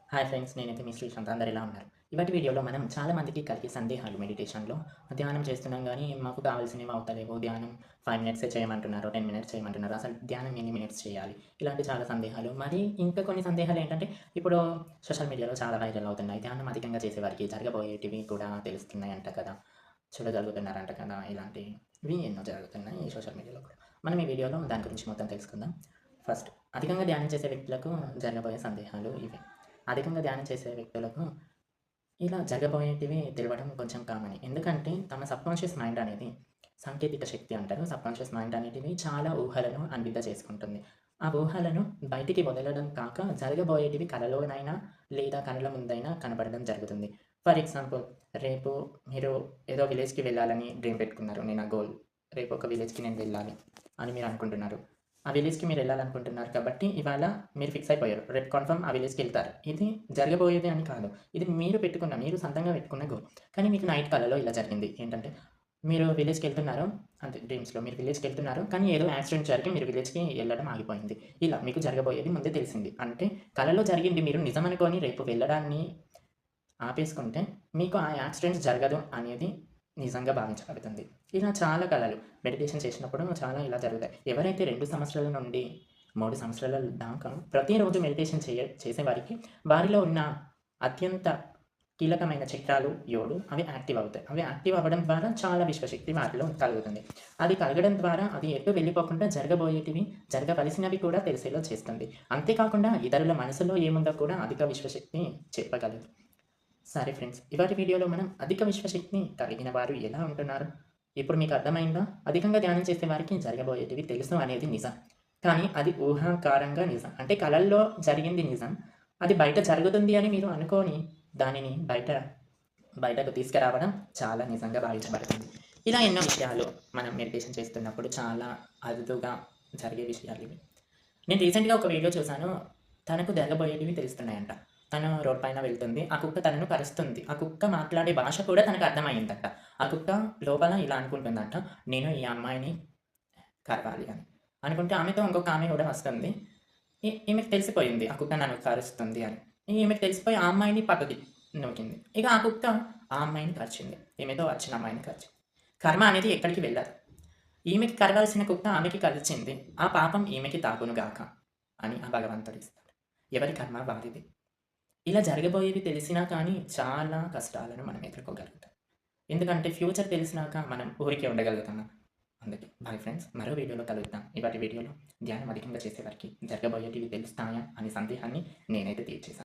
Hi friends, నేనైతే మీ శ్రీశాంత్. అందరు ఎలా ఉన్నారు? ఇవాటి వీడియోలో మనం చాలా మందికి కలిగే సందేహాలు మెడిటేషన్‌లో. ధ్యానం చేస్తున్నాం గానీ, మాకు కావాల్సినవి అవుతలేవు. ధ్యానం 5 మినిట్సే చేయమంటున్నారు, 10 మినిట్స్ చేయమంటున్నారు. అసలు ధ్యానం ఎన్ని మినిట్స్ చేయాలి? ఇలాంటి చాలా సందేహాలు. మరి ఇంకా కొన్ని సందేహాలేంటంటే, ఇప్పుడు సోషల్ మీడియాలో చాలా వైరల్ అవుతున్నాయి. ధ్యానం అధికంగా చేసేవారికి జరగబోయేటివి కూడా తెలుస్తున్నాయంట కదా! చూడగలుగుతున్నారంట కదా! ఇలాంటివి ఎన్నో జరుగుతున్నాయి ఈ సోషల్ మీడియాలో కూడా. మనం ఈ వీడియోలో దాని గురించి మొత్తం తెలుసుకుందాం. ఫస్ట్, అధికంగా ధ్యానం చేసే వ్యక్తులకు జరగబోయే సందేహాలు ఇవే. అధికంగా ధ్యానం చేసే వ్యక్తులకు ఇలా జరగబోయేటివి తెలవడం కొంచెం కామనే. ఎందుకంటే తమ సబ్‌కాన్షియస్ మైండ్ అనేది సాంకేతిక శక్తి అంటారు. సబ్‌కాన్షియస్ మైండ్ అనేటివి చాలా ఊహలను అన్విత చేసుకుంటుంది. ఆ ఊహలను బయటికి వదలడం కాక జరగబోయేటివి కలలోనైనా లేదా కనుల ముందైనా కనపడడం జరుగుతుంది. ఫర్ ఎగ్జాంపుల్, రేపు మీరు ఏదో విలేజ్‌కి వెళ్ళాలని డ్రీమ్ పెట్టుకున్నారు. నేను ఆ గోల్, రేపు ఒక విలేజ్‌కి నేను వెళ్ళాలి అని మీరు అనుకుంటున్నారు. ఆ విలేజ్‌కి మీరెళ్ళాలనుకుంటున్నారు కాబట్టి, ఇవాళ మీరు ఫిక్స్ అయిపోయారు. రేపు కన్ఫర్మ్ ఆ విలేజ్‌కెళ్తారు. ఇది జరగబోయేది అని కాదు. ఇది మీరు సొంతంగా పెట్టుకున్న గోల్. కానీ మీకు నైట్ కలలో ఇలా జరిగింది. ఏంటంటే, మీరు విలేజ్‌కెళ్తున్నారు. అంతే, డ్రీమ్స్‌లో మీరు విలేజ్‌కెళ్తున్నారు. కానీ ఏదో యాక్సిడెంట్ జరిగి మీరు విలేజ్‌కి ఎళ్ళడం ఆగిపోయింది. ఇలా మీకు జరగబోయేది ముందే తెలిసింది. అంటే కలలో జరిగింది మీరు నిజమనుకోని రేపు వెళ్ళడాన్ని ఆపేసుకుంటే, మీకు ఆ యాక్సిడెంట్స్ జరగదు అనేది నిజంగా భావించబడుతుంది. ఇలా చాలా కలలు మెడిటేషన్ చేసినప్పుడు చాలా ఇలా జరుగుతాయి. ఎవరైతే 2 సంవత్సరాల నుండి 3 సంవత్సరాల దాకా ప్రతిరోజు మెడిటేషన్ చేసేవారికి వారిలో ఉన్న అత్యంత కీలకమైన చక్రాలు 7 అవి యాక్టివ్ అవుతాయి. అవి యాక్టివ్ అవ్వడం ద్వారా చాలా విశ్వశక్తి వారిలో కలుగుతుంది. అది కలగడం ద్వారా అది ఎటు వెళ్ళిపోకుండా జరగబోయేటివి, జరగవలసినవి కూడా తెలిసేలా చేస్తుంది. అంతేకాకుండా ఇతరుల మనసులో ఏముందో కూడా అధిక విశ్వశక్తి చెప్పగలదు. సరే ఫ్రెండ్స్, ఇవాటి వీడియోలో మనం అధిక విశ్వశక్తిని కలిగిన వారు ఎలా ఉంటున్నారు? ఇప్పుడు మీకు అర్థమైందా? అధికంగా ధ్యానం చేసే వారికి జరగబోయేటివి తెలుసు అనేది నిజం. కానీ అది ఊహాకారంగా నిజం. అంటే కలల్లో జరిగింది నిజం. అది బయట జరుగుతుంది అని మీరు అనుకోని దానిని బయటకు తీసుకురావడం చాలా నిజంగా భావించబడుతుంది. ఇలా ఎన్నో విషయాలు మనం మెడిటేషన్ చేస్తున్నప్పుడు చాలా అరుదుగా జరిగే విషయాలివి. నేను రీసెంట్‌గా ఒక వీడియో చూసాను. తనకు జరగబోయేటివి తెలుస్తున్నాయంట. తను రోడ్ పైన వెళ్తుంది. ఆ కుక్క తనను కరుస్తుంది. ఆ కుక్క మాట్లాడే భాష కూడా తనకు అర్థమయ్యిందంట. ఆ కుక్క లోపల ఇలా అనుకుంటుందంట, నేను ఈ అమ్మాయిని కరవాలి అని. అనుకుంటే ఆమెతో ఇంకొక ఆమె కూడా వస్తుంది. ఈమెకు తెలిసిపోయింది ఆ కుక్క నన్ను కరుస్తుంది అని. ఈమెకు తెలిసిపోయి ఆ అమ్మాయిని పక్కకి నూకింది. ఇక ఆ కుక్క ఆ అమ్మాయిని కరిచింది. ఈమెతో వచ్చిన అమ్మాయిని కరిచింది. కర్మ అనేది ఎక్కడికి వెళ్ళదు. ఈమెకి కరవాల్సిన కుక్క ఆమెకి కరిచింది. ఆ పాపం ఈమెకి తాకునుగాక అని ఆ భగవంతుడిస్తాడు. ఎవరి కర్మ వారిది. ఇలా జరగబోయేవి తెలిసినా కానీ చాలా కష్టాలను మనం ఎదుర్కోగలుగుతాం. ఎందుకంటే ఫ్యూచర్ తెలిసినాక మనం ఊరికే ఉండగలుగుతామా? అందుకే బాయ్ ఫ్రెండ్స్. మరో వీడియోలో కలుద్దాం. ఇవాటి వీడియోలో ధ్యానం అధికంగా చేసేవారికి జరగబోయేటివి తెలుస్తాయా అనే సందేహాన్ని నేనైతే తీర్చేశాను.